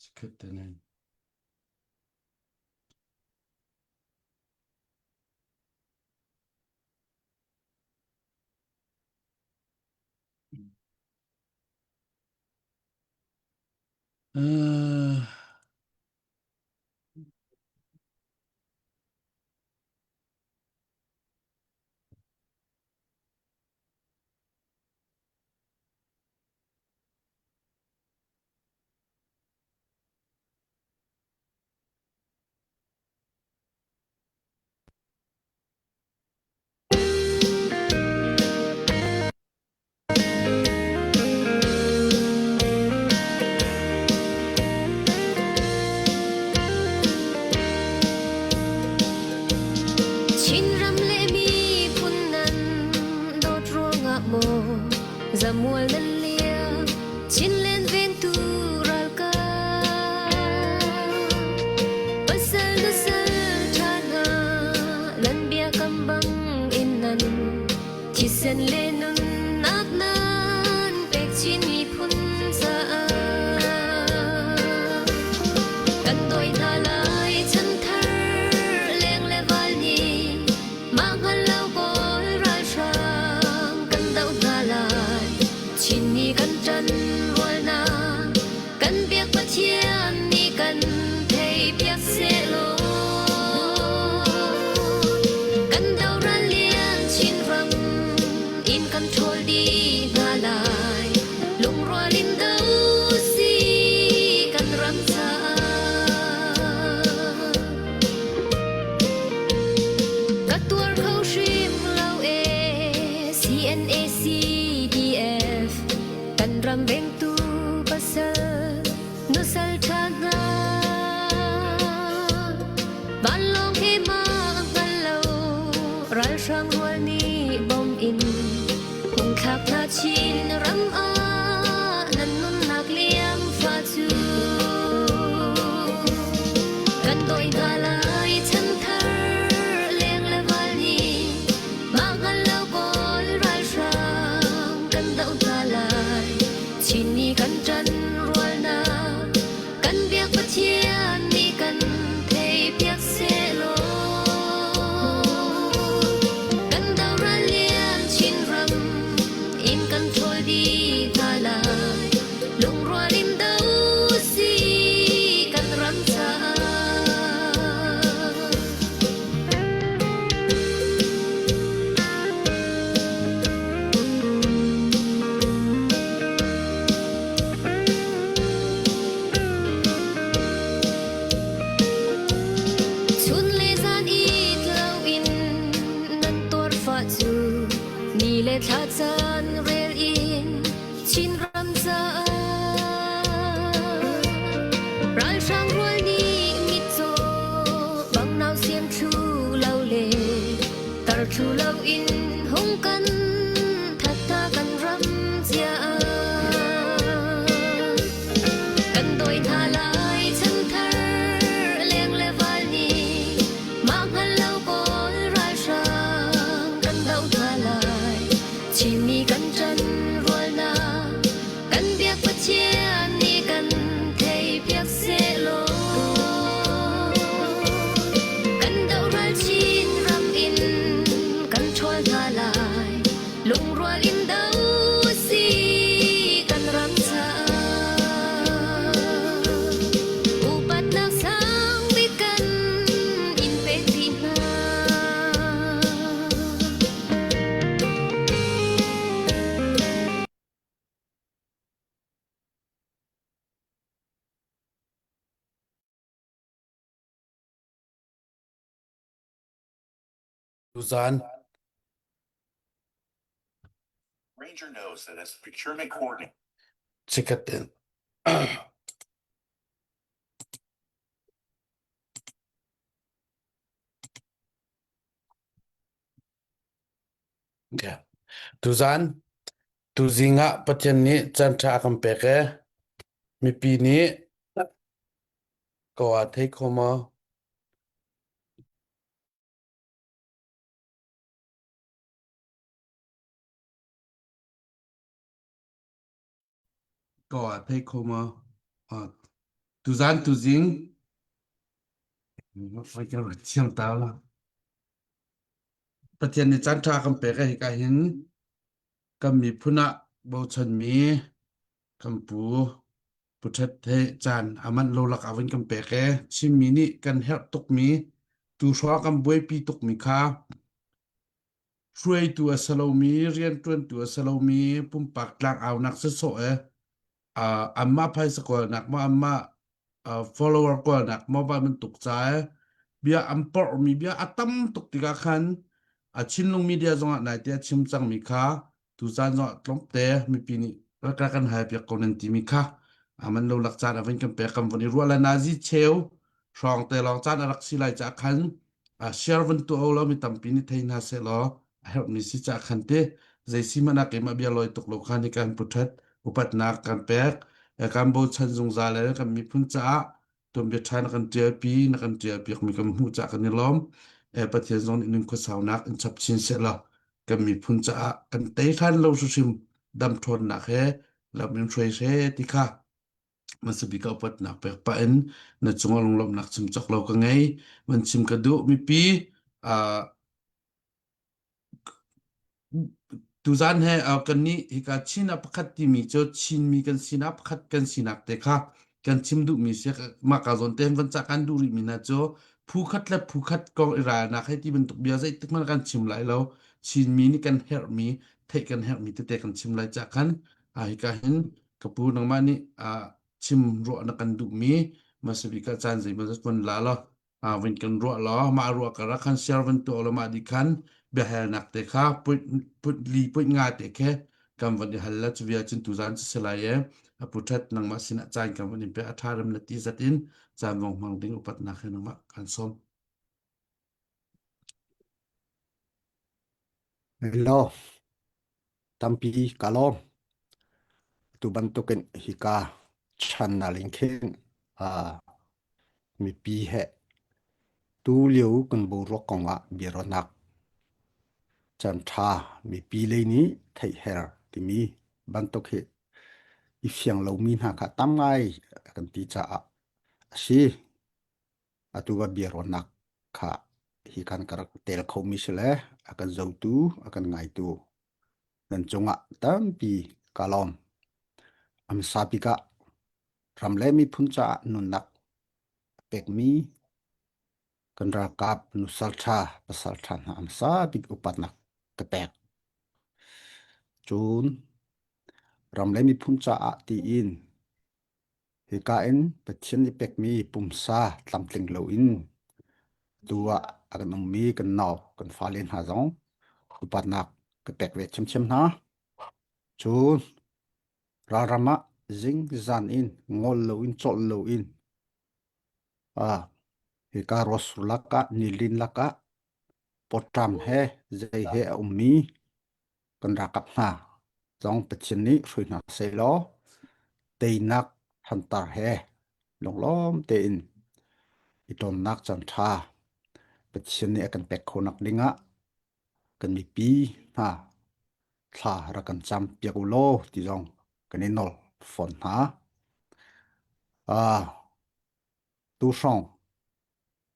Seketen. Zamual nan lia chin len ven tu ral ka pasal nu sal thana lan bia kambang inan chisen lenun nak nan pek chin mi phun sa kan doi na lai chan thar leng le val ni mang hal lau bol ral shang kan dau na lai chin mi kan chan wal na kan biak pa chian ni kan thei biak se lo kan dau ran lian chin ram in control di na lai lung ro lin dau si kan ram sa các tour khâu shim lau e CNACDF kan ram beng tu pasal nu sal thanga ban long he ma ngal lo ral shang wal ni bom in hung khak na chin ram a nan nun nak liam fa chu kan doi na lai chan thar leng le wal ni ma ngal lo bol ral shang kan dau na lai chin ni kan chan rual na kan biak pa chian ni kan thei biak se lo kan dau ra lian chin ram in control di na lai lung rual in dau si kan ram sa chun le zan it lau in nan tor fa chu ni le tha chan rel in chin ram za ral shang rual ni mit zo bang nau siam thu lau le tar thu lau in hong kan that ta kan ram chia kan doi na lai chan thar leng le val ni mang hal lau bol ral shang kan dau na lai chi mi kan chan rual na kan biak pa chian ni kan thei biak se lo kan dau ral chin ram in kan thol na lai lung rual in dau si kan ram sa upat nak sang bikan in petina Susan. Ranger knows that as procurement coordinator. Seketen. Okay. Susan. Tu zinga patyan ni chan tha kam peke. Mi pi ni ko a thei khoma. ก็ให้เขามาตูซานตูซิงไม่จะรู้เชียงตาละประเทศในจันทราคำเปกให้ก็เห็นก็มีพุนะโบชันมีคำปูพุทธเทจานอามันโลลักอวินคำเปกชิมีนี่กันเฮตุกมีตูชัวคำบวยปีตุกมีค่าช่วยตัวสโลมีเรียนต้นตัวสโลมีปุ่มปากกลางเอานักศึกษาอัมมาไพ่สกอนักมาอัมมาfollower ก็นักมาบ้านมันตกใจเบียอัมปอร์มีเบียอัตมตกติกาคันชินลงมีเดียจงอ่ะไหนเดียชิมจังมีค่าตุจานจงตลบเตะมีปีนี้รักกันหายเปียกคนนั้นที่มีค่ามันเราหลักจานเอาไว้กันเปียกคำวันนี้รัวและนาซีเชลรองแต่รองจานรักสิไลจากคันเชียร์วันตัวเรามีตั้มปีนี้ไทยนาเซลเฮลมีสิจากคันเตะใจสิมันนักเอ็มเบียลอยตกโลกาในการพุทธอุปัตนาการเปียกการบูชาจงใจเลยกันมีพุ่นจ้าตัวเบียชายนักเจียปีนักเจียปีมีกันหูจักกันในล้อมประเทศจงอีกหนึ่งคนสาวนักจับชินเสร็จแล้วกันมีพุ่นจ้ากันเตะขันเราสุชิมดำทนนักเฮแล้วมีช่วยเสติค่ะมันสบิกเอาปัดนักเปียกปะเอ็นในจงลงลมนักชิมจักเราก็ไงมันชิมกระดูมีปีตูจานให้เอากันนี้อีกาชินับขัดที่มีเจ้าชินมีกันสินับขัดกันสินักเตะค่ะกันชิมดูมีเสียมากกว่าจนเต็มวันจากกันดูริมีนะเจ้าผู้ขัดและผู้ขัดกองอิรานักให้ที่เป็นตุกเบียร์ใจตึกมันกันชิมไหลแล้วชินมีนี่กันเฮร์มีเทกันเฮร์มีเตะกันชิมไหลจากกันอีกาเห็นกับผู้นังมานี่ชิมรัวนักกันดูมีมาสบิกาจานใจมันจะคนลาแล้ววันกันรัวล้อมารัวกันรักขันเชียร์วันตัวละมาดิคันเบียร์นักเตะค่ะปุดลีปุดงาเตะแค่กำวันเดียหันละจะเวียจินตุจานจะสลายพุทธัดนังมาสินะจานกำวันนี้เป็นอัฐารมนติจัดอินจานวงมังดิ้งอุปัตนาคือนังมากันส้ม Hello, tampi kalom. Tu bantukin hika channel linkin mi pi he. Tu liu kun buruk konga bironak. Chan tha mi pi le ni thai her ti mi bantuk he. Ifyang lo min ha ka tam ngai kan ti cha si atuga bironak kha hikan karak tel kho mi sele akan zau tu akan ngai tu. Dan chunga tampi kalom. Am sapika ramle mi punca nunak pek mi kan rakap nusalcha pasalchan am sapik upatnak kepek chun ramle mi punca a ti in hikain patchen ni pek mi pumsa tlamtling lo in tua akan mi kan naw kan falen ha zong upatnak kepek ve chem na chun rarama zing zan in ngol lo in chol lo in hika rosulaka nilin laka potram he zai he ummi kan rakap na zong pachin ni hruina selo teinak hantar he longlom te in itom nak chan tha pachin ni akan pek khonak dinga kan mi pi ha thla ra kan cham piakulo ti zong kan inol fon ha tu song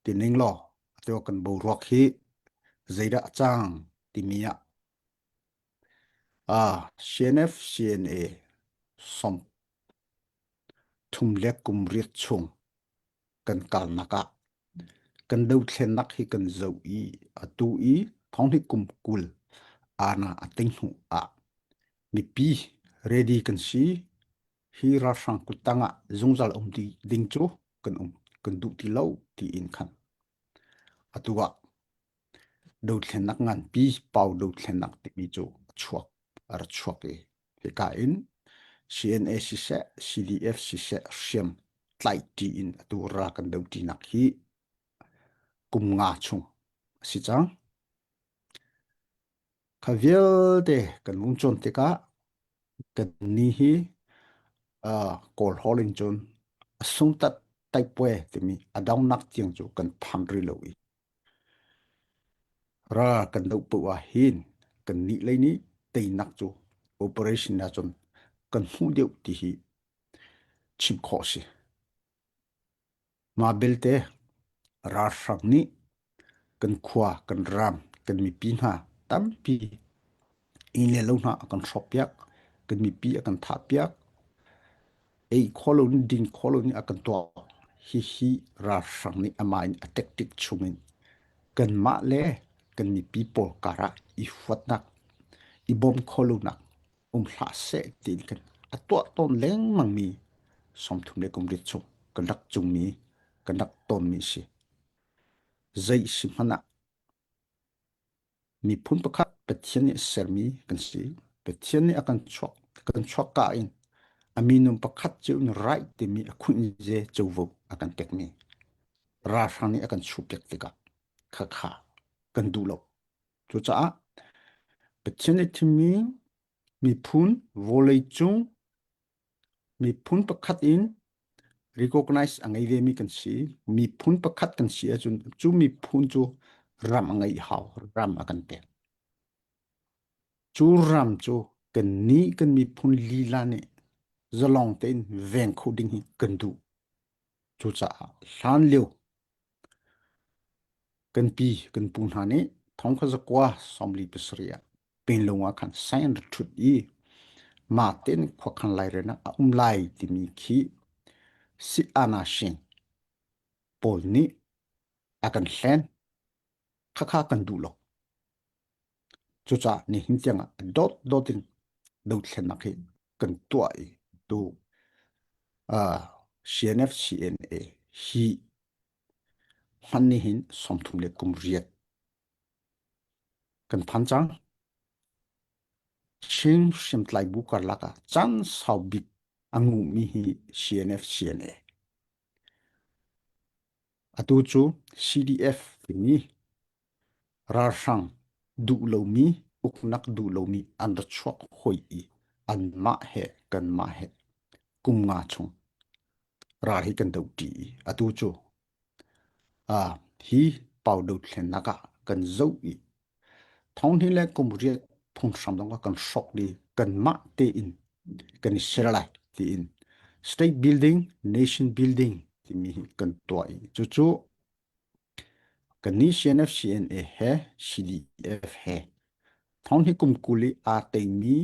tining lo to kan bo rock hi zaida chang timia CNF CNA som thum le kum riat chung kan kal naka kan deu thlen nak hi kan zo I atu I thong hi kum kul ana ating hu mi pi ready kan si hi ra sang kutanga zungzal di ding chu kan du ti lo ti in khan atua deu thlen nak ngan pi pau deu thlen nak ti mi chu chuak ar chuak e ka in CNA si se CDF si se siam tlai ti in atura kan deu ti nak hi kum nga chung si chang khavial de kan mung chon te ka kan ni hi kol holin chon asung tat tai pwe te mi adang nak tiang chu kan phang ri lo I ra kan deu pu wa hin kan ni le ni te nak chu operation na chon kan hu deu ti hi chim khosi ma belte ra sang ni kan khwa kan ram kan mi pi na tampi in le lo na kan shopyak kan mi pi akan thapyak ei kholon din kholon akan to hi ra sang ni amain tactic chumin kan ma le kan mi pi por kara I fatnak I bom kholonak hla se tin kan atwa ton leng mang mi som thum le kum rit chu kan dak chung mi kan dak ton mi si zai si mana mi phun pakhat pathian ni sermi kan si pathian ni akan chok ka in aminum pakhat chu right te mi khun je chuvo akan tek mi ra sang ni akan chupek tika kha kha kan du lo chu cha pathian ni thimi mi phun volei chung mi phun pakhat in recognize angai ve mi kan si mi phun pakhat kan si achun chu mi phun chu ram angai haw ram akan te chu ram chu kan ni kan mi phun lila ne zalong ten veng khuding hi kan du chu cha hlan leu kan pi kan pun ha ne thong kha zakwa somli pisria pin longa khan sain thut I ma ten khokhan lai rena lai ti mi khi si ana shin pol ni akan hlen kha kan du lo chu cha ni hin changa dotin do thlen na khi kan tuai tu CNF CNA hi han ni hin som thum le kum riat kan phan chang chim sim tlai bu kar laka chan sau bik angu mi hi CNF CNA atu chu CDF ni ra sang du lo mi uknak du lo mi an da chok hoi I an ma he kan ma he kum nga chung ra hi kan do ti atu chu hi pau do thlen naka kan zo I thong hi le kum riat phung sam dong kan shok di kan ma te in kan seralai ti in state building nation building ti mi kan toai chu chu kan ni CNF CNA he CDF he thong hi kum kuli a te mi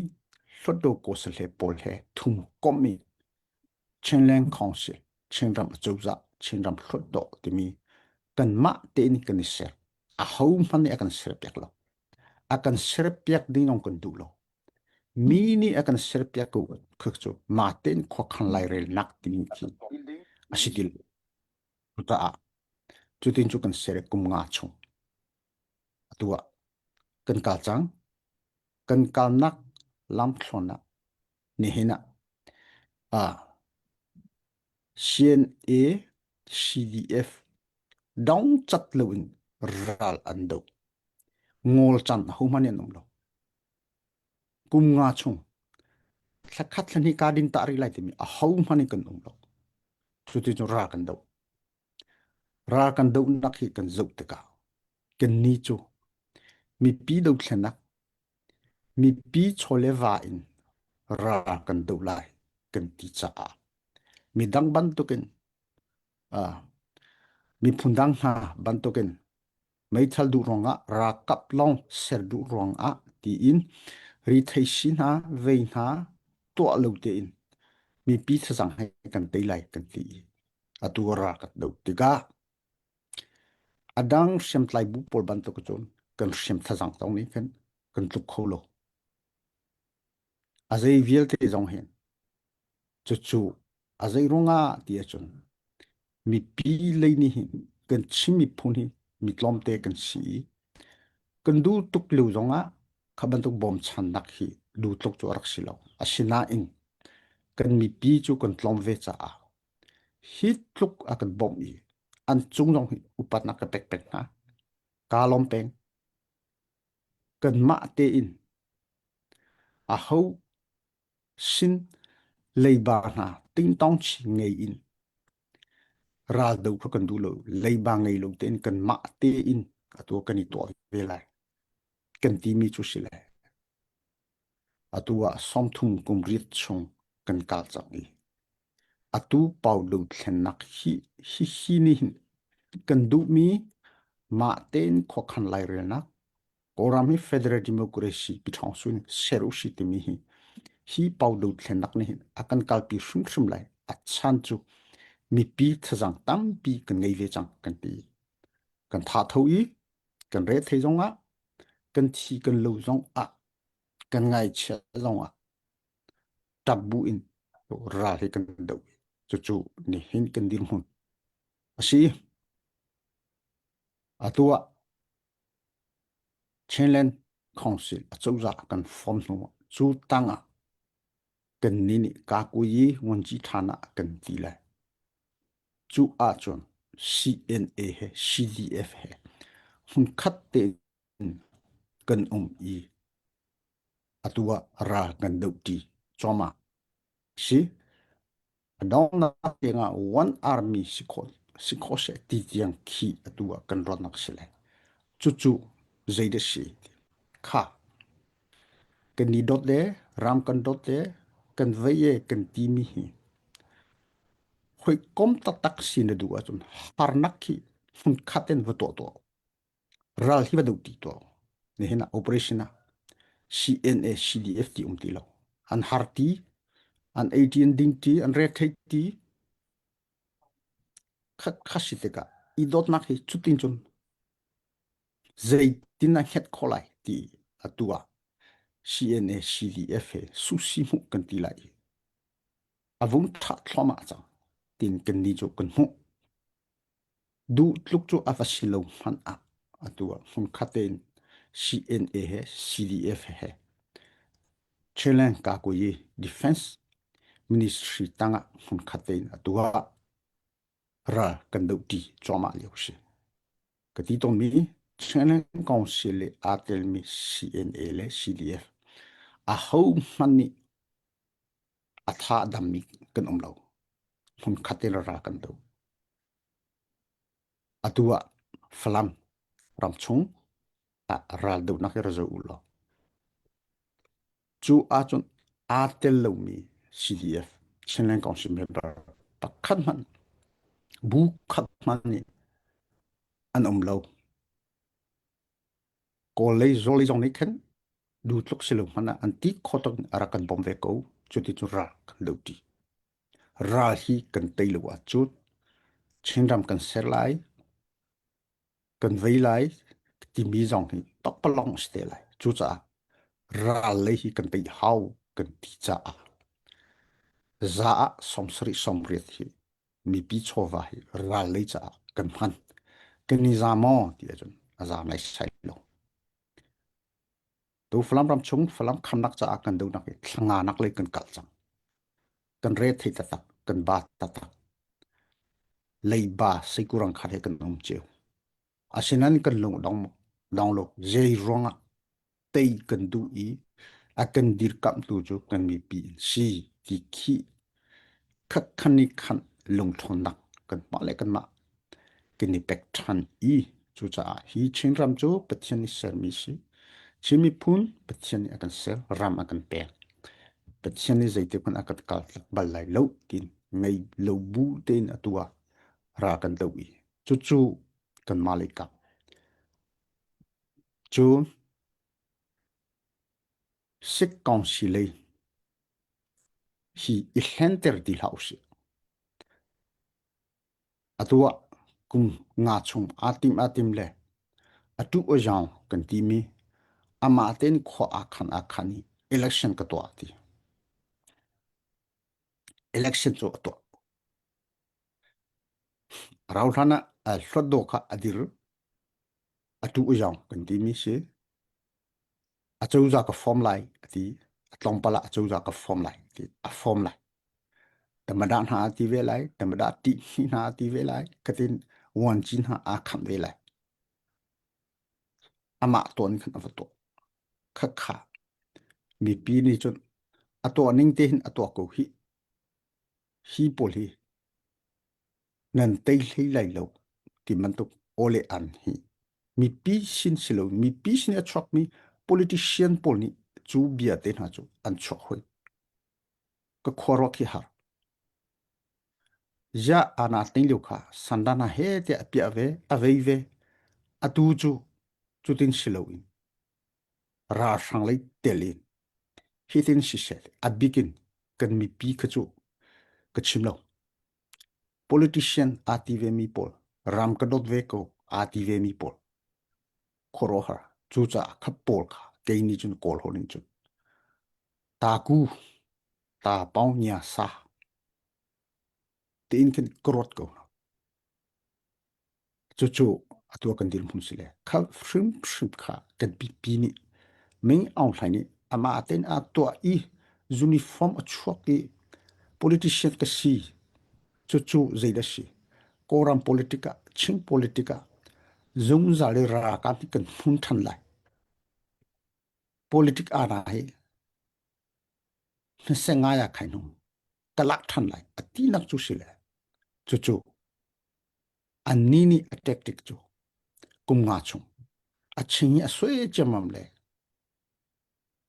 hlodo ko se le pol he thum komi chenleng council chenram chouza chenram hlodo ti mi kan ma te in kan ser a home man ni akan ser pek lo akan ser pek ding ong kan du lo mi ni akan ser pek ko khchu ma ten khokhan lai rel nak ti mi ki asikil ta chutin chu kan ser kum nga chung atua kan ka chang kan kal nak lam thlona ni hina CNA CDF dong chat loin ral ando ngol chan humane nom lo kum nga chung thakhat thani ka din ta ri lai ti mi a humane kan nom lo chuti chu ra kan do nak hi kan zau te ka kan ni chu mi pi do thlenak mi pi chole va in ra kan do lai kan ti cha mi dang ban to ken mi phundang ha ban to ken mai thal du ronga ra kap long ser du ronga ti in ri thai sin ha vein ha to lo te in mi pi thasang hai kan te lai kan ti atu ra kat do ti ga adang sem tlai bu por ban to ko chon kan sem thasang tong ni kan tluk kholo azai viel te jong hen chu azai ronga ti achon mi pi lei ni kan chimi phun hi mi tlom te kan si kan du tuk lu zonga khaban tuk bom chan nak hi du tlok chu rak si lo asina in kan mi pi chu kan tlom ve cha hi tluk akan bom I an chung jong hi upat nak pek pek na ka lom peng kan ma te in a ho sin leiba na ting tong chi ngei in ral do kan du lo leiba ngei lo ten kan ma te in atu kan I to ve lai kan ti mi chu si lai atua som thum kum rit chung kan kal chang I atu pau lu thlenak hi ni kan du mi ma ten kho khan lai rena orami federal democracy pi thong sun seru shi ti mi hi pau lu thlenak ni akan kalpi shum lai achan chu mi pi thajang tam pi kan ngei ve chang kan ti kan tha thui kan re thei jong a kan thi kan lo jong a kan ngai che jong a tabu in ra he kan do chu ni hin kan dir hun asi atua Chenlen Council achouza kan form no chu tanga kan nini ka ku yi wonji thana kan ti la chu a chon CNA he CDF he hun khat te kan i atua ra kan do ti choma si adong na tenga one army sikho se ti tiang khi atua kan ronak sele chu zaide si kha kan ni dot de ram kan dot de kan veye kan ti mi hi khoi kom ta tak sin du a chun harnak khi hun khaten vato to ral hi vadu ti to ne hena operation CNA CDF ti ti lo an harti an 18 ding ti an re thai ti khasiteka I dot nak hi chutin chun zaitin na het kholai ti atua CNA CDF he susi mu kan ti lai avung tha thloma cha tin kan ni jo kan mu du tluk chu avasilo man a atua hun khaten CNA he CDF he Chilean ka ko yi defense ministry tanga hun khaten atua ra kan do ti choma liu shi ka ti ton mi Chilean council atel mi CNA le CDF a ho mani atha dammi kan umlo hun khaten ra kan do atua flam ramchung a ral do na ra zo ulo chu a chun atel lo mi CDF Chilean council member pakhat man bu khat man ni an umlo ko lei zoli jong ni khen du tluk silo mana anti khotok arakan bombe ko chuti chu ra kan do ti ra hi kan tei lo wa chu chinram kan serlai kan veilai ti mi jong ni tokpalong ste lai chu cha ra le hi kan tei hau kan ti cha za somsri somriat hi mi pi chova hi ra le cha kan man kan ni za mo ti ajun azam lai sai lo tu flam ram chung flam khanak cha kan do nak thlanga nak le kan kal chang kan re thei ta tak kan ba ta tak lei ba sei kurang khare kan cheu asinan kan lo dong lo jei ronga tei kan du I akan dir kam tu chu kan mi pi si ti khi khani khan long thon nak kan pa le kan ma kan ni pek than I chu cha hi chin ram chu pathian ni ser mi si chimi phun pathian ni akan ser ram akan pe pathian ni zaite kan akan kal bal lai lo tin ngai lo bu ten atua ra kan do I chu kan malika chu sik council hi ihenter di house atua kum nga chung atim le atu ojang kan ti mi ama ten kho akhani election ka to ati election cho to raulhana al hlodo kha adir atu ojang kan ti mi se achouza ka form lai ati atlong pala achouza ka form lai ti a form lai tamadan ha ti ve lai tamada ti na ti ve lai katin wan chin ha a kham ve lai ama ton khan avato kha mi pi ni chon ato ning te hin ato ko hi poli nan tei hlei lai lo ti man to ole an hi mi pi sin silo mi pi sin attract mi politician polni chu bia te na chu an chok hoi ka khoro ki har ya ana tin liu kha sandana he te apia ve atu chu tin silowin ra sang lai telin hitin si set abigin kan mi pi khachu kachimlo politician ative mi pol ram kadot ve ko ative mi pol khoroha chu cha khapol kha keini chun kol honin chun ta ku ta pau nya sa tin kan krot ko chu atua kan dil mun sile kha shrim kha kan pi ni ming aung thai ni ama aten a to i uniform a chuak i politician ka si chu zaida si koram politica ching politica zung zale ra ka ti kan phun than lai politic ana he na senga ya khai nu kalak than lai ati nak chu sile chu ani ni tactic chu kum nga chung a chingi a swe chamam le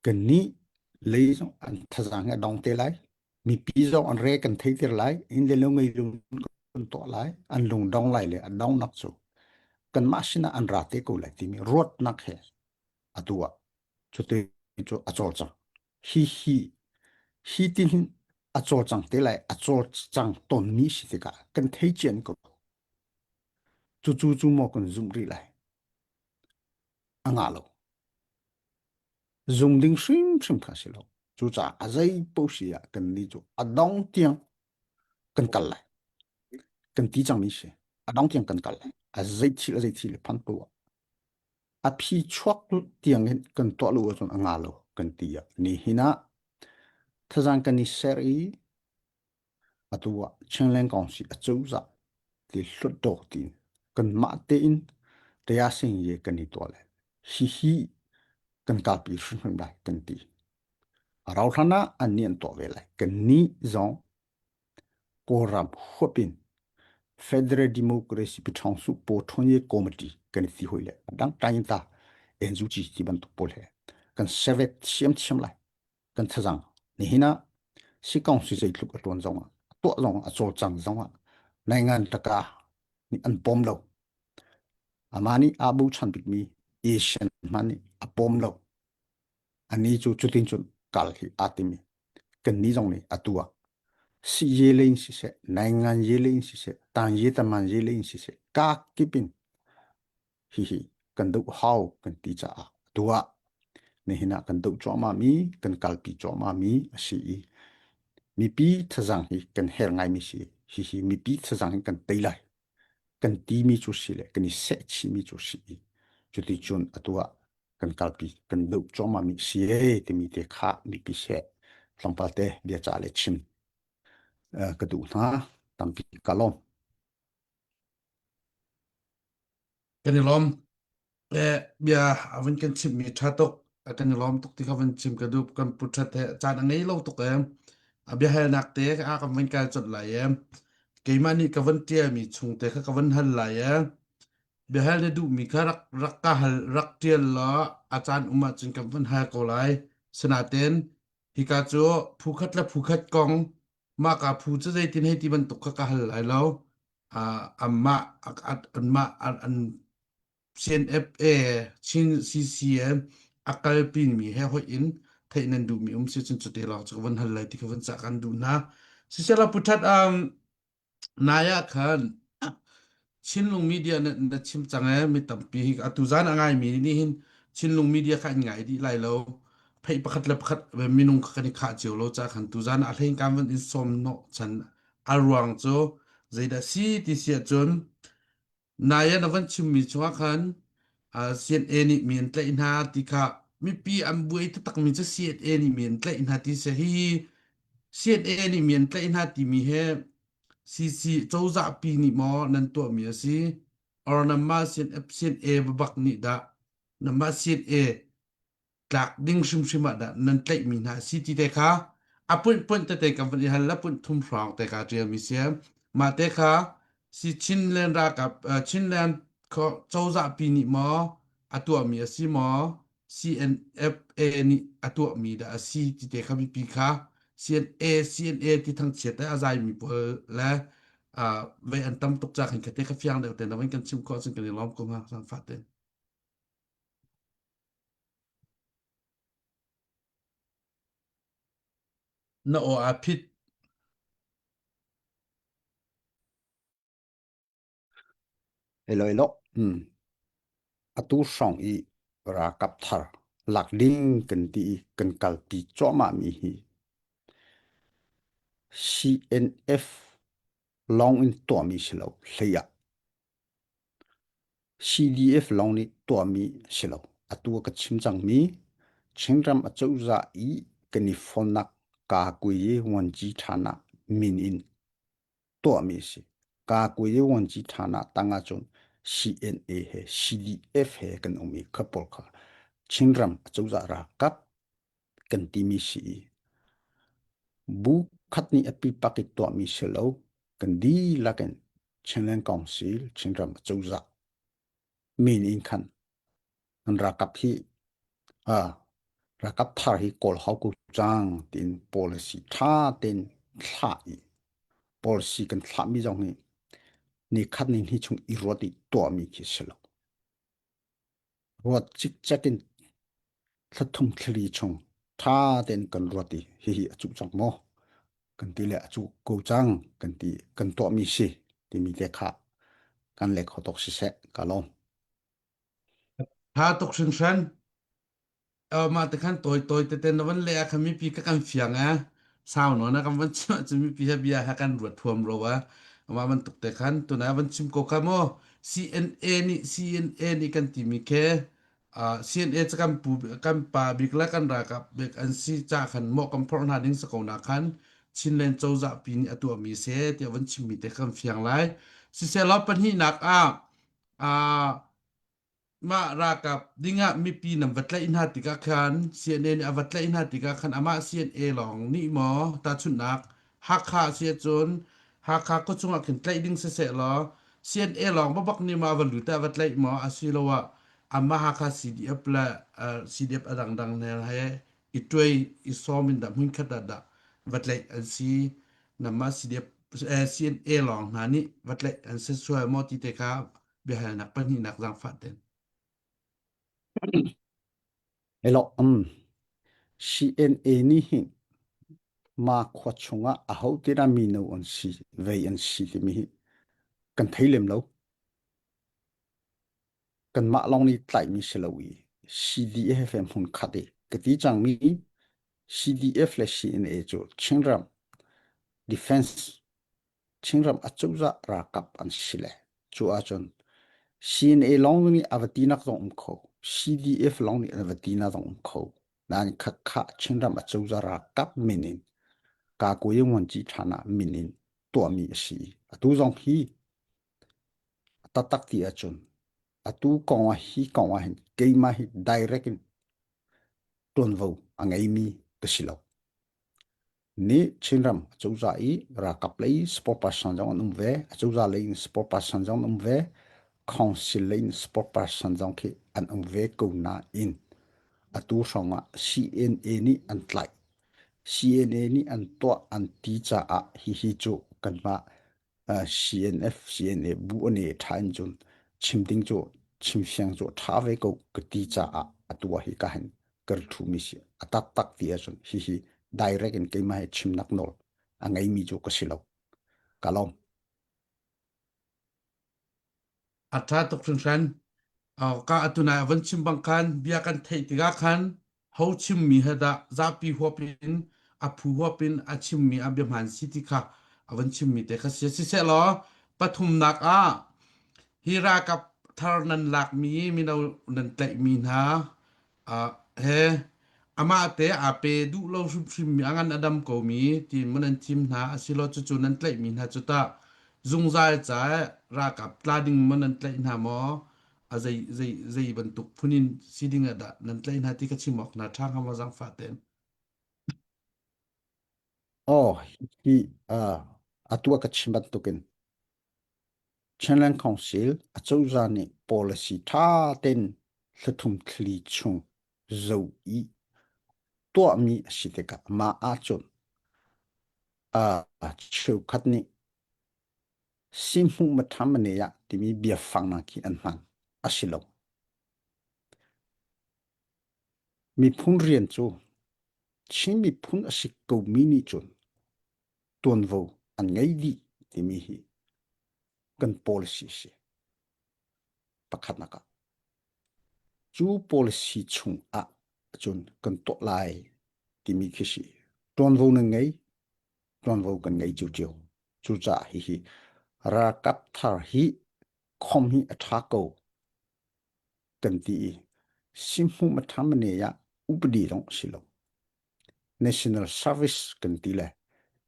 kan ni le song an thazang nga dong te lai mi pi zo an re kan thei tir lai in le lo ngai lung kon to lai an lung dong lai le an dong nak chu kan ma shina an ra te ko lai ti mi rot nak he atua chu te chu a chol chang hi tin a chol chang te lai a chol chang ton mi si te ka kan thei chen ko chu mo kan zum ri lai anga lo zum ding shim kha si lo chu cha azai po si ya kan ni chu adong tiang kan kal lai kan ti chang mi se adong tiang kan kal lai azai thi le phan po a phi chuak tiang hen kan to lo chon anga lo kan ti ya ni hina thajang kan ni seri atua chengleng kong si a chou za ti hlut do ti kan ma te in te ya sing ye kan ni to le hi kan ka pi shun dai kan ti rau thana an nien to ve lai kan ni zong koram hopin federal democracy pi thong su po thong ye committee kan ti hoile dang tain ta en zu chi ti ban to pol he kan sevet chiam lai kan thajang ni hina si kong si sei thuk aton zong to zong a chol chang zong nai ngan taka ni an pom lo amani abu chan bik mi asian mani a pom lo ani chu chutin chun kal hi atimi kan ni zong ni atua si ye lein si se nai ngan ye lein si se tan ye taman ye lein si se ka kipin hi kan do how kan ti cha atua ni hina kan do choma mi kan kalpi choma mi si mi pi thajang hi kan her ngai mi si hi mi pi thajang hi kan teilai kan ti mi chu si le kan ni se chi mi chu si chu ti chun atua kan kalpi kan do choma mi si e ti mi te kha mi pi se tlampa te dia cha le chin ka du na tampi kalom kan ni lom bia avin kan chim mi tha tok kan ni lom tok ti ka van chim ka du kan puthat he chan angai lo tok bia he nak te a ka van ka chot lai ke mani ka van tia mi chung te ka van hal lai bia he le du mi ka rak ka hal rak tiel la achan uma chin ka van ha ko lai sanaten hi ka chu phu khat kong ma ka phu che jai tin he ti ban tok ka hal lai lo amma amma an CNFA chin CCM akal pin mi he ho in thai nan du mi si chin chute la chu van hal lai ti khavan cha kan du na si sela puthat naya khan chinlung media na chim changa mi tampi hi atuzan angai mi ni hin chinlung media kha ngai di lai lo phei pakhat la pakhat minung kha ni kha chiu lo cha khan tuzan a thleng kam van in som no chan arwang cho zaida si ti sia chon naya na van chim mi chwa khan sian eni mien tle in ha ti kha mi pi am buai ta tak mi cha sian eni mien tle in ha ti se hi sian eni mien tle in ha ti mi he si chouza pi ni mo nan to mi si or na ma sian e bak ni da na ma sian e tlak ding shim da nan tle mi na si ti te kha apun te ka van hal la pun thum frang te ka je mi se ma te kha si chinlen ra ka chinlen ko chouza pi ni mo atua mi si mo CNFA ni atua mi da si ti te kha mi pi kha CNA ti thang che ta azai mi pol la về an tâm tụcจากเห็นกระเตะกระเฟียงเดี๋ยวแต่เราไม่กันชิมก็ซึ่งกันในล้อมกงฮะสังฟาเต็นน่าโออาพิษ Elo atu song i ra kap thar lak ding kan ti kan kal ti choma mi hi CNF long in to mi shilo hleya CDF long ni to mi shilo atu ka chimchang mi chingram achau za i kani fonak ka kuye wanji thana min in to mi si ka kuye wanji thana tanga chon CNA he CDF he kan umi khapol kha chingram achau za ra kap kan ti mi si bu khat ni api pakit to mi shelo kan di laken chinlen council chingram achau za min in khan an ra kap hi ra kap thar hi kol hau ku chang tin policy tha tin thla i policy kan thla mi jong ni khat ni hi chung i roti to mi ki shelo rot chik chakin thlathum thli chung tha ten kan roti hi achu chang mo kan ti le achu ko chang kan ti kan to mi si ti mi le kha kan le khotok si se kalom ถ้าตกชันมาแต่ขั้นตัวแต่วันแรกคำมีปีก็กันเฟียงสาวหนอนะคำวันจะมีปีเบียให้กันรวดทวมเราว่ามันตกแต่ขั้นตัวนั้นวันชิมโกคาโม CNA นี่กันที่มีแค่ CNA จะกันปูกันป่าบิกและกันรากับเบกอันซีจากขันโมกันพรนาดิ้งสกาวนาคันชินเลนโจจะปีนี้ตัวมีเสเดี๋ยววันชิมมีแต่คำเฟียงไรสิเซลปันหีนักอ่า ma rakap dinga mi pi nam vatla in hatika khan CNN avatla in hatika khan ama CNA long ni mo ta chunak hakha sia chun hakha ko chunga khin tlai ding se lo CNA long babak ni ma valu ta vatla mo asilowa ama hakha CDF la CDF adang dang ne he itoi isomin da mun khata da vatla an si namma CDF CNA long na ni vatla an se so mo ti te ka behal nak pan hi nak jang faten elo CNA ni hi ma khwachunga a ho tira mi no on si ve an si ti mi kan thailem lo kan ma long ni tlai mi shelawi CDF em hun khade kati chang mi CDF le CNA jo chingram defense chingram achouza ra kap an sile chu a chon CNA long ni avatina tong kho CDF long ni avatina tong kho nan kha chingram achouza ra kap minin ka ko yeng wan chi thana minin to mi si atu zong hi tatak ti a chon atu kong hi kong hen ke ma hi direct in ton vo angai mi kasilo ni chinram chouza i ra kap lei sport person jong num ve chouza lei sport person jong num ve council lei sport person jong ki an um ve ko na in atu songa CNA ni an tlai CNA ni an to an ti cha a hi chu kan ma CNF CNA bu ani thain chun chimding chu chimsiang chu tha ve ko ka ti cha a atu hi ka hen kar thu mi si atak tak ti a chun hi direct in ke mai chim nak nol angai mi chu ka silo kalom atra tok chun san ka atuna van chim bang khan bia kan thei tiga khan ho chim mi hada zapi hopin aphu hopin achim mi abyam han city kha avan chim mi te kha se lo pathum nak hira kap thar nan lak mi no nan tlai mi na he ama te ape du lo shim mi angan adam ko mi ti manan chim na asilo chu nan tlai mi na chu ta zung zai cha ra kap tlading manan tlai na mo a zai bantuk phunin siding ada nan tlai na ti ka chimok na thang ha jang fa ten oh hi atua ka chimbat token Chenlan Council a chouza ni policy tha ten thluthum thli chung zo i to mi siteka ma a chon cheu khat ni simhu mathamane ya timi bia fangna ki anman asilo mi phun rian chu chin mi phun asik ko mini chun tuan vo an ngai di timi hi kan policy se pakhat naka chu policy chung a chun kan to lai timi khisi tuan vo na ngai tuan vo kan ngai chu chu chu cha hi ra kap thar hi khom hi atha ko kan ti simhu mathamane ya updi long silo national service kan ti le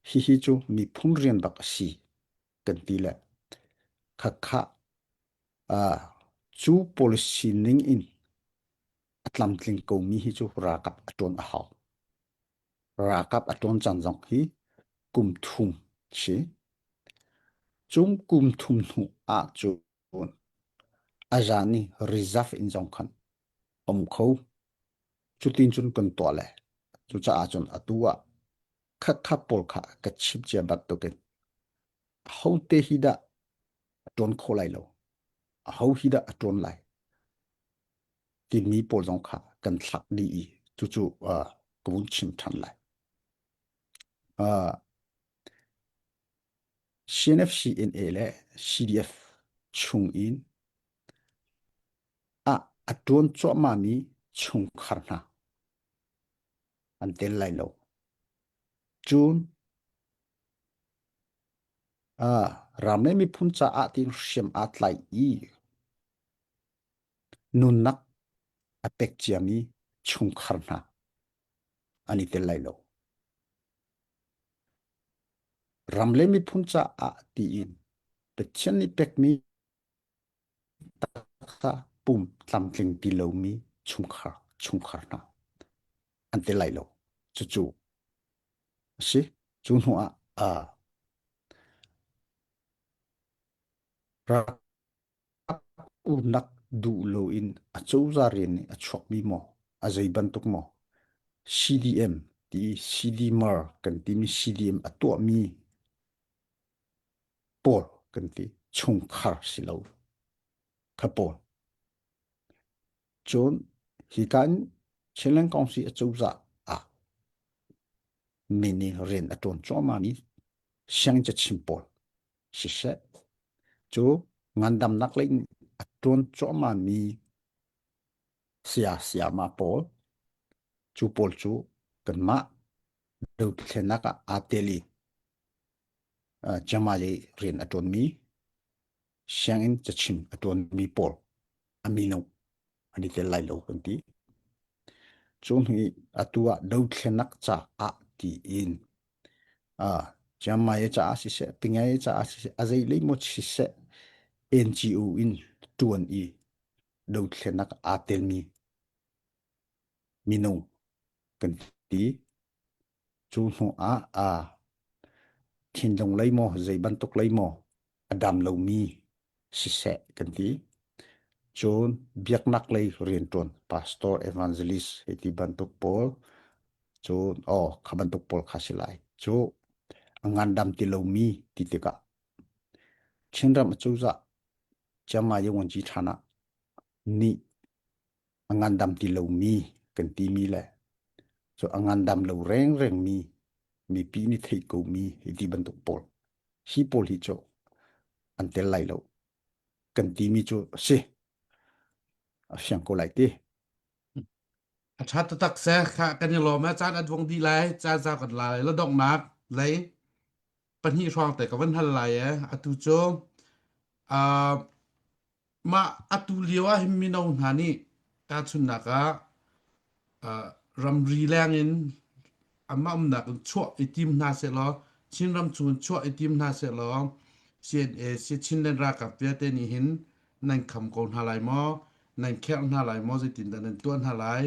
hi chu mi phun rian bak si kan ti le kha chu policy ning in atlam tling ko mi hi chu ra kap aton a haw ra kap aton chan jong hi kum thum chi chung kum thum nu a chu azani reserve in jong khan kho chu tin chun kan to le chu cha a chun atua kha pol kha ka chip che bat to ken how te hi da aton kho lai lo how hi da aton lai tin mi pol jong kha kan thak di chu chu kung chim than lai CNFCNA le CDF chung in aton cho ma mi chung kharna an tel lai lo chun ramle mi phun cha a tin shem at lai nun nak apek chiami chung kharna ani tel lai lo ramle mi phun cha a ti in pe chen ni pek mi ta pum tlam tling ti lo mi chung kharna an tel lai lo chu chu si chun hu ra u nak du lo in a chou za rin a chok mi mo a zai ban tuk mo CDM ti CDMR kan ti mi CDM a to mi por kan ti chung khar si lo kha por chon hi kan cheleng kong si a chou za mini ren a ton cho ma mi siang cha chim por si se chu ngandam nak lein aton cho ma mi sia ma pol chu kan ma do thena ka ateli jamali rin aton mi siang in chachim aton mi pol amino ani te lai lo kan ti chun hi atua do thlenak cha a ti in jamai cha si se pingai cha si se azai le mo si se NGO in tuan do thlenak atel mi mino kan ti chu hu thin long lai mo zai ban tok lai mo adam lo mi si se kan ti chun biak nak lai rian ton pastor evangelist heti ban tok pol chun khaban tok pol khasilai chu angandam ti lo mi ti te ka chinram chu za chama yewon ji thana ni angandam ti lo mi kan ti mi le so angandam lo reng mi pi ni thei ko mi heti ban tok pol hi pol hi cho antel lai lo kan ti mi chu se siang ko lai te chat tak se kha kan lo ma chan adwong di lai cha za kan lai lo dong nak lai pan hi swang te ka van hal lai atu cho ma atu liwa himmi no hani ta chun naka ram ri lang in amma nak chua itim na se lo chin ram chun chua itim na se lo si chin len ra ka pya te ni hin nan kham kon halai mo nan khel halai mo zitin dan tuan halai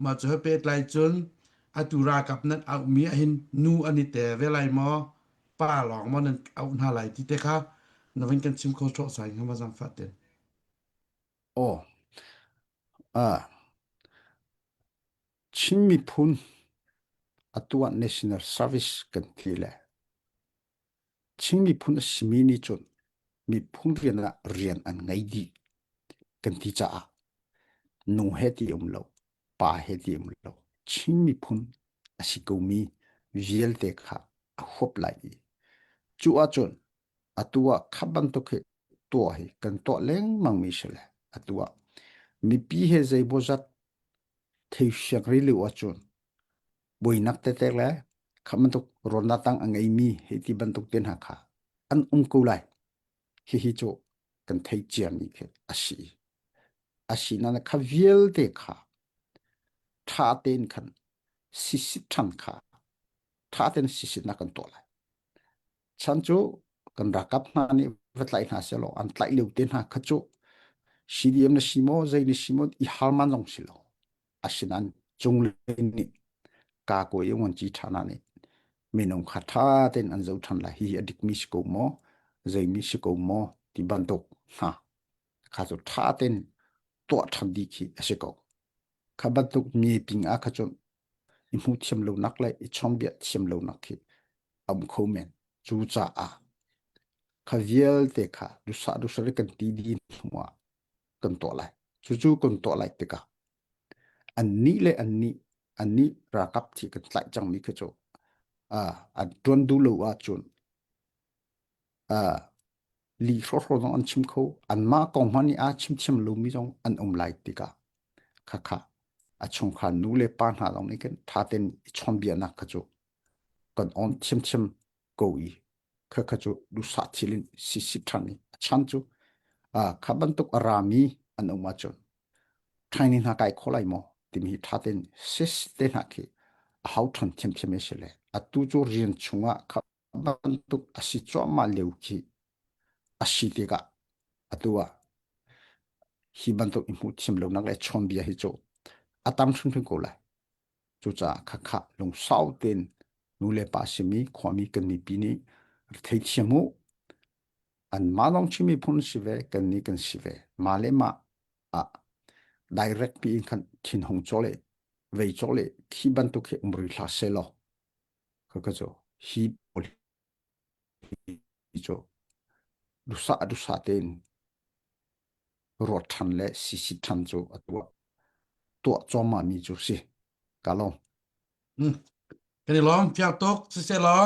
ma cho pe lai chun atura kap nan au mi hin nu ani te ve lai mo pa long mo nan au halai ti te kha na wen kan chim ko tro sai ngam zang fa te chimmi phun atua national service kan ti le chimmi phun simini chun มีพุ่งเรียนละเรียนอันไงดีกันที่จะหนูเฮติอมโลป่าเฮติอมโลชิมีพุ่นอาศิกุมีเวียลเตค่ะขบไหลจูอาจนอตัวขับบันตุกตัวเฮกันตัวเล้งมังมีเฉลอตัวมีปีเฮใจบจัดเทียชกริลิวอาจนบอยนักเตะแล้วขับบันตุกรอนตังอังไงมีเฮติบันตุกเต็นหักค่ะอันกูไลฮิโจกันเทียเจียมีคืออาชีนั่นข้าเวียลเตค่ะท่าเต้นขันสิสิทันค่ะท่าเต้นสิสินักกันตัวเลยฉันจูกันรักกับนานี่วัดไหลหาเสลออันไหลเลี้ยวเต้นหาขจูชีดีเอ็มนชิโมใจนชิโมอีฮาร์มันลงสิโลอาชีนั้นจงเลนี่กาโกยงวันจีฐานานี่มีนงขัดท่าเต้นอันเจ้าทันละฮีอดิกมิสโกโมใจมิสโกโมที่บันตุกฮะข้าจะท่าเต้นตัวทันดีขีอาชีโกข้าบันตุกมีปิงอาขจนอิมุทิมโลนักเลยอิชอมเบียทิมโลนักขีอมโคเมนจูจ่าข้าเวียลเตค่ะดูสระกันตีดีหัวกันตัวไรจู่ๆกันตัวไรเตกะอันนี้เลยอันนี้รักกับที่กันไหลจังมีขจอันดวนดูโลว่าจนลีโรโรต้องอันชิมเขาอันมากองมันนี่ชิมโลมีจงอันไหลเตกะค่ะชงขันนูเลปานหาตรงนี้กันท่าเต้นชอมเบียนักขจกันอ่อนชิมกูอีขจูดูสัตชิลินสิทันนี่ฉันจูขับบันตุกรามีอันมาจนทายนินหากายขอไลโมติมีท่าเต้นสิสเต้นหักเขาทันชิมเฉลยตูจูเรียนชงขับบันตุกสิจอมาเลวคีสิเตกะตัวฮีบันตุกอิมุชิมลงนักเลยชอมเบียฮิโจตามชุนกูเลยจูจ่าค่ะลงเศร้าเต้นนูเลปาชิมีความมีกันมีปีนี้เทียมูอันมาลองชิมีพุ่นสิเวกันนี้กันสิเวมาเลมาdirect ปีกันทินหงโจเลเวโจเลที่บันทุกเหมริลาเซโลก็จะฮีบลิโจดูสาเต้นรถทันและสิทันโจตัวจอมามีจูสิกาลองกันนี่ล้อมเพียงตกเสียล้อ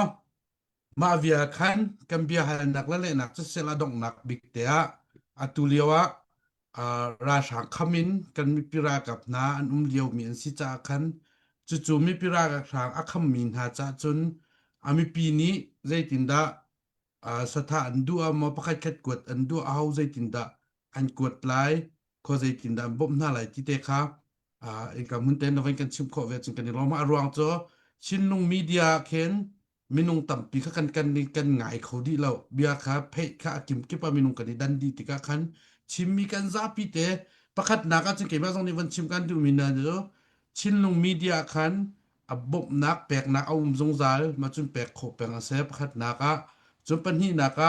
มาเวียคันกันเบียหันนักและเล่นนักเสียละดงนักบิ๊กเตะตุเลียวะราชาขมินกันมีพิรากับนาอันเลียวมีอันสิจาคันจู่ๆมีพิรากับทางอัคมินหาจาจุนมีปีนี้ใจตินดาสถานดูมาประคัดคัดกวดอันดูเอาใจตินดาอันกวดไลเขาใจตินดาบ่มหน้าไหลที่เตะค่ะเองกับมุนเต้นเราเป็นกันชิมขอเวจึงกันนี่เรามาอรวงจ้อชินนุงมีเดียเข็นมินุงต่ำปีข้ากันนี่กันหงายเขาดีเราเบียค่ะเพะค่ะกิมกิปมินุงกันนี่ดันดีติกาคันชิมมีกันซาปีเตประคัดนักจึงเก็บมาตรงนี้วันชิมกันดูมินาเจ้อชินนุงมีเดียคันบบนักแปลกนักเอาจงใจมาจนแปลกโขแปลงอาเซประคัดนักจนปัญหานัก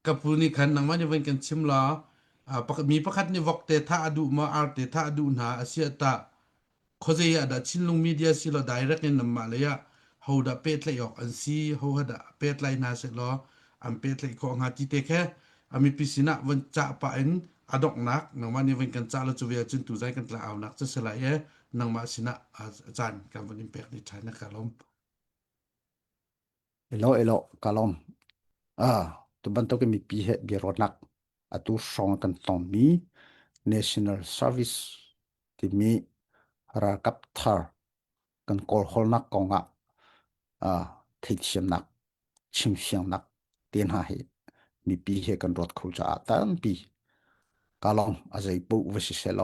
กับผู้นี้คันนังมันจะเป็นกันชิมลามีประคัดในวกเตท่าดูมาอาร์เตท่าดูหาอาเซียตาเขาจะอยากดัชินลงมีเดียสิเราได้รักในนำมาเลยเขาดับเป็ดเลยออกอันซีเขาดับเป็ดเลยน่าเสร็จแล้วอันเป็ดเลยของหาที่เตะแค่มีพิสินะวันจะปะเอ็นอดอกนักนังมันยังเป็นกันจ้าเราจะเวียจนตัวใจกันละเอานักจะสลายนังมาสินะอาจารย์การวันนี้เป็ดในไทยนะครับล้มเอโลกาลอมตัวบันตุกมีปีเหตุบีรนักตัวสองกันตอนมี National Service ที่มีรักกับทาร์กันกอลฮอลนักกองทิศเชียมนักชิมเชียงนักเตียนหาเหมีปีเหกันรถเขาจะตันปีกาลองอาศัยปุ๊บวิสิเซล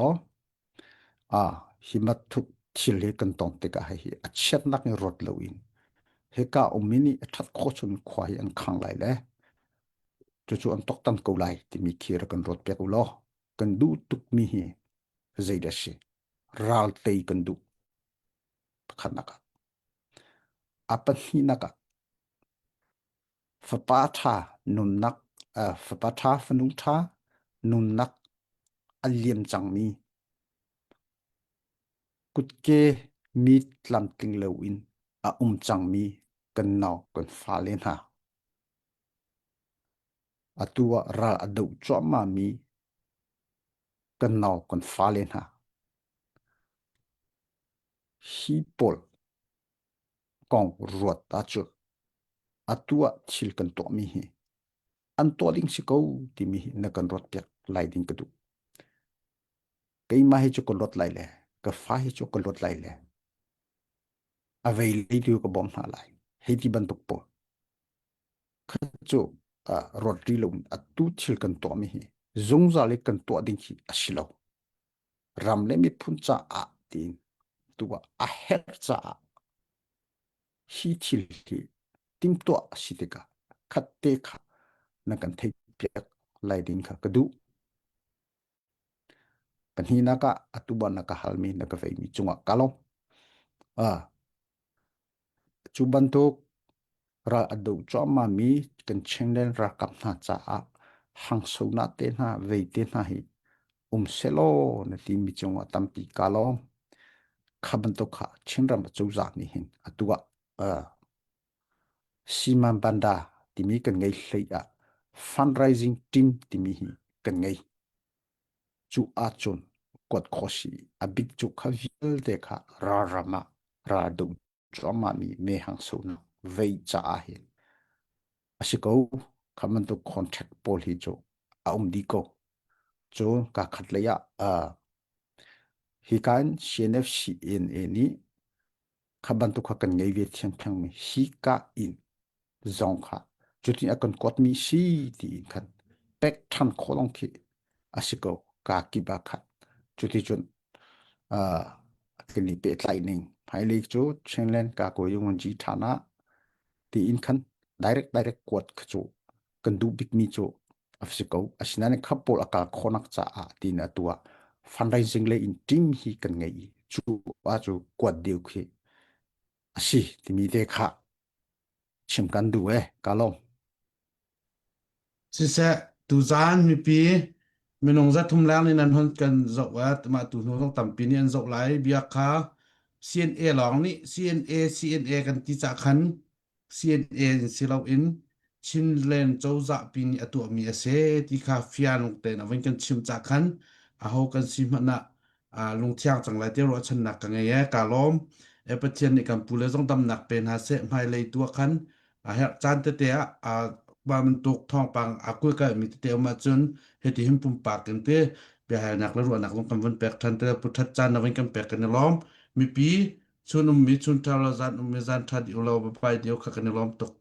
หิมัทุกทิเลกันตอนติกาเหอัจฉรินักในรถเลวินเฮกาอมินีทัดโคชนควายอันขังไหลเลยจู่ๆอันตกตันกูไหลที่มีเคียร์กันรถเปียกุลอกันดูตุกมีเฮใจเดชรัลเตยกันดูขันนักปัญหานักฟปาธานุนนักฟปาธาฟนุธานุนนักอัลเลียมจังมีกุดเกมีลำติงเลวินจังมีกันนาวกันฟาเลนหา atua ra adu choma mi kan nau kan falen ha hi pol kong ruat ta chu atua chil kan to mi hi an to ding si ko ti mi na kan rot pek lai ding ka du kai ma hi chu ko lot lai le ka fa hi chu ko lot lai le avei li tu ko bom na lai hei ti ban tuk po kha chu rot ri lo atu chil kan to mi hi zung za le kan to ding hi asilo ram le mi phun cha a tin tua a her cha hi chil hi tim to sitika khatte kha na kan thei pek lai ding kha kadu kan hi na ka atuba na ka halmi na ka fei mi chunga kalom chuban to ra adu choma mi kan chenglen ra kap na cha a hang so na te na ve te na hi selo na ti mi chunga tampi kalom khaban to kha chengram chu za ni hin atua siman banda ti mi kan ngai hlei a fundraising team ti mi hi kan ngai chu a chun kwat khosi a big chu kha vil te kha ra rama ra du choma mi me hang so na vei cha a hi asiko khaman to contract pol hi chu a di ko chu ka khat le ya hi kan cnfc in ni khaban to kha kan ngai ve thiam thang mi hi ka in zong kha chuti akon kot mi si ti khan pek than kholong thi asiko ka ki ba kha chuti chun kini pe lightning hai le chu chenlen ka ko yung ji thana ti in khan direct kot khachu kan du big mi chu asiko asinane khapol akal khonak cha a tin atua fundraising le in team hi kan ngai chu a chu kwat deu khi asi ti mi te kha chim kan du kalom si se tu zan mi pi minong za thum lang ni nan hon kan zo wa ma tu no tong tam pi ni an zo lai bia kha CNA long ni CNA kan ti cha khan CNA si lo in chin len zo za pi ni atu mi ase ti kha fian te na wen kan chim cha khan a ho kan si ma na lung thiang chang lai te ro chan nak ka nge ya ka lom e pathian ni kan pu le zong tam nak pen ha se mai le tu khan a ha chan te a baมันตกท้องปังอากุยก็มีเตียวมาจนเฮติหิมปุ่มปากกันเตะไปหานักแล้วรัวนักลงกำวันแปกทันเตพุทธจารย์นวันกันแปกกันในล้อมมีปีชุนมีชุนทารจันมีจันทัดอยู่เราไปเดียวขักันในล้อมตก